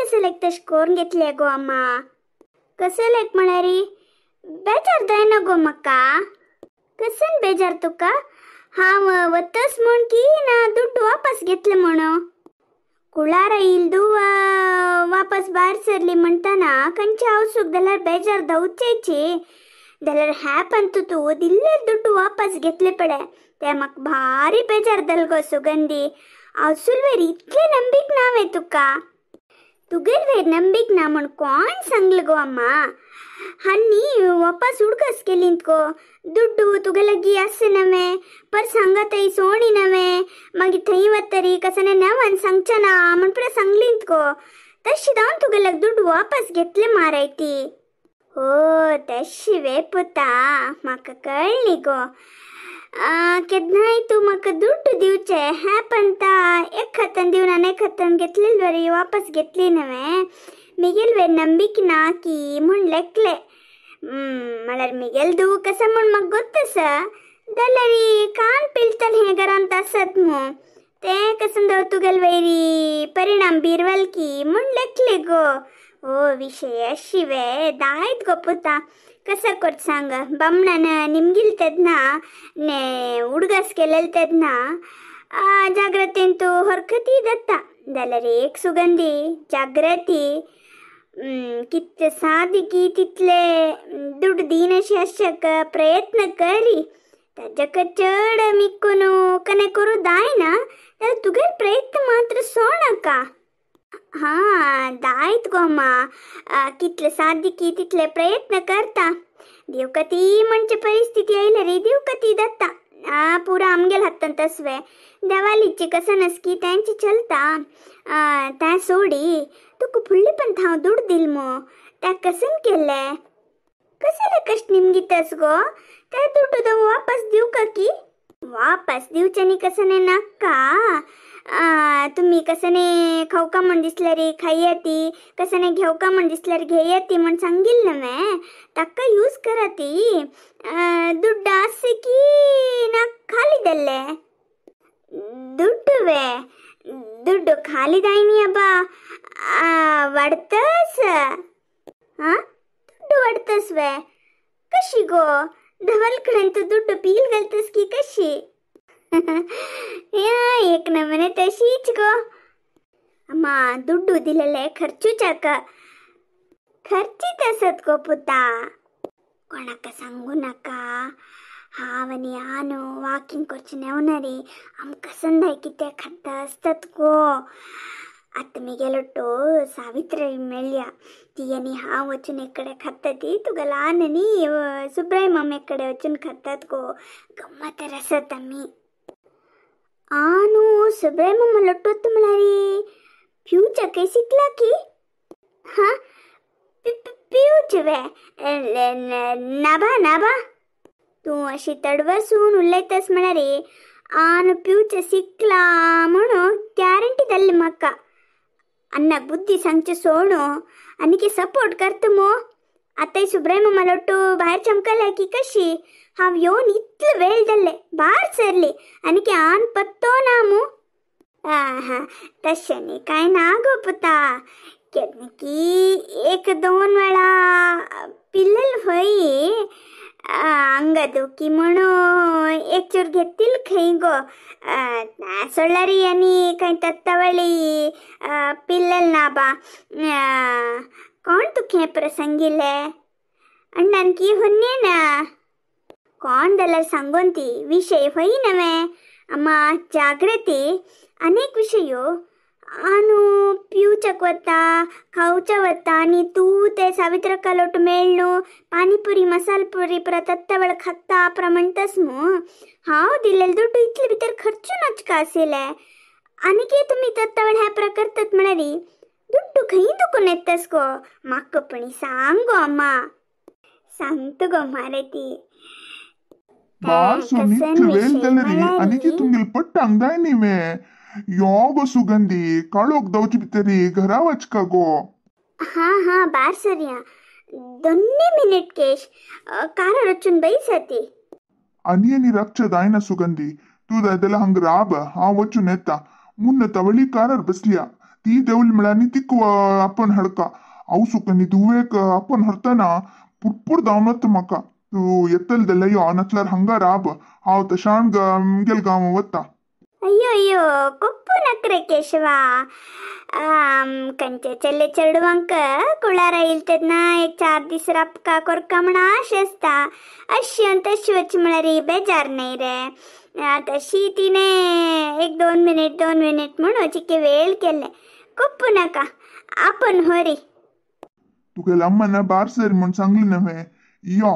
कसं लेक तश कोरून घेतले गो अम्मा कसं लेक म्हणारी बेजार जाय ना गो म्हाका कसन बेजार तुका हांव वतस म्हण की ना दुड्ड वापस घेतले म्हण कुळार इल्दू वापस भायर सरली म्हणटाना खंयचे आवसूक जाल्यार बेजार जावचेची जाल्यार ह्या पंत तू दिल्ले दुड्ड वापस घेतले पडे ते म्हाका भारी बेजार जाल गो सुगंधी हांव सुलवेर इतले नंबीक नावे तुका तुगेर वेर नंबीक ना म्हण कोण सांगले गो अम्मा हानी वापस उडकस केली गो दुड्डू तुगे लगी असे नवे पर सांगा थंय सोणी नवे मागीर थंय वतरी कसने नेवन सांगचे ना म्हण पुरा सांगलीत गो तशी जावन तुगे लग दुड्डू वापस घेतले माराय ती हो तशी वे पुता म्हाका कळली गो केदनाय तू म्हाका दुड्ड दिवचे हे पण ता एक खतन दिवन आनी एक खतन घेतलेली बरी वापस घेतली नवे मिगेल वे नंबीक ना की म्हण लेखले म्हळ्यार मिगेल दू कसं म्हण म्हाका गोत्तस जाल्यार कान पिलतल हे घरांत आसत मू ते कसं दव तुगेल वैरी परिणाम बिरवल की म्हण लेखले गो ओ विषय अशी वे दायत गो पुता कसं कोट सांग बामणान निमगिल तेदना ने उडगस केलेल तेदना जागृतीन तू हरकती दत्ता जाल्यार एक सुगंधी जागृती कितले सादगी तितले दुड्ड दिनशी आसक प्रयत्न करी ताजक चड मिक्कून कने करू दायना जाल्यार तुगेर प्रयत्न मात्र सोडनाका हाँ दायत गो अम्मा कितले सादगी तितले प्रयत्न करता देव कती म्हणजे परिस्थिती आयले रे देव कती दत्ता पुरा आमगेल हातान तसवे देवालीची कसं नसकी त्यांची चलता त्या सोडी तुका फुडली पण थांव दुड दिल मो त्या कसन केले कसले कष्ट निमगीतस गो त्या दुड वापस देऊ का की वापस दिवच्यानी कसने नाका तुम्ही कसने खाऊका म्हण दिसल्यार खायती कसने घेवका म्हण दिसल्यार घेयती म्हण सांगिल नवे ताका यूज करा ती दुड्ड असे की ना खाली दल्ले दुड्ड वे दुड्ड खाली दायनी अबा वाडतस दुड्ड वाडतस वे कशी गो धवलकडेन तू दुड्ड पील घालतस की कशी एक नमने तशीच गो अम्मा दुड्डू दिलेले खर्चूच्याक खर्चीत असत गो पुता कोणाक सांगू नाका हांव आनी आनो वॉकिंग करचे नेवणारी आमकां संदाय कितें खाता असतात गो आतां मी गेलो तो सावित्री मेळ्ळ्या ती आनी हांव वचून एकडे खाता ती तुका ल्हान आनी सुब्राय मम्मे कडेन वचून खातात गो गम्मत आसत आमी आनू सुब्राय मम्मा लटोत म्हळ्यार फ्यूचा काही शिकला की हा पिऊच वे नाभा नाभा तू अशी तडवसून उलयतस म्हळ्यार आन पिऊचे शिकला म्हणून गॅरंटी जाल्ली म्हाका अन्नाक बुद्धी सांगचे सोडू आनी की सपोर्ट करता मो आतां सुब्राय मम्मा लट्टू भायर चमकल्या की कशी हांव येवन इतले वेळ जाल्ले भायर सरली आनी की आन पत्तो ना मू हा तशें न्ही कांय ना गो पुता केन्ना की एक दोन वेळा पिल्लल खंय अंग दुखी म्हणून एक चूर घेतील खंय गो सोळारी आनी खंय तत्तावळी पिल्लल ना बा कोण तुखे प्रसंगिले अण्णान की हुन्ने ना कोण जाल्यार सांगून ती विषय खंय नवे अम्मा जागृती अनेक विषयो आनू पिवचक वता खावच्या वता आनी तू ते सावित्रका लोट मेळ्ळू पानीपुरी मसाल पुरी परत तत्तावळ खाता म्हणटस मू हांव दिलेले दुड्ड इतले भितर खर्चूनच का आसले आनी की तुमी तत्तावळ ह्या प्रकारतात म्हणारी दुड्ड खंय दुखून येतस गो म्हाका पण सांग गो अम्मा सांगतो गो मारे ती आनी की तुमगेल पट्टांग दाय न्ही वे यो गो सुगंधी काळोख दवची भितरी घरा वचका गो हा बार सरया 2 मिनिट केश कार रचून बैसती आनी रक्षा दायना सुगंधी तू दायदला हंग राब हांव वचून येता मुन्न तवळी कारार बसल्या ती देवली मिळाली ती आपण हडका अहो सुकनी दुवेक आपण हरताना पुरपूर दावनत म्हाका तू येतल दल्लयो नतल्यार हंगार आब हांव तशाण गेल गांव वता ಅಯ್ಯೋ ಅಯ್ಯೋ ಕೊಪ್ಪು ನಕ್ರೆ ಕೇಶವ ಕಂಚೆ ಚೆಲ್ಲೆ ಚರಡುವಂಕ कुळार येलतेत ना एक 4 दीस रापका कोरका म्हणा आशे असता अशी आणि तशी वच म्हळ्यार बेजार नाही रे तशी तिने 1-2 मिनिट म्हणून चिके वेळ केले कोप्पू नका आपण होरी तुगेल्या अम्माना बार सर म्हण सांगली नव्हे यो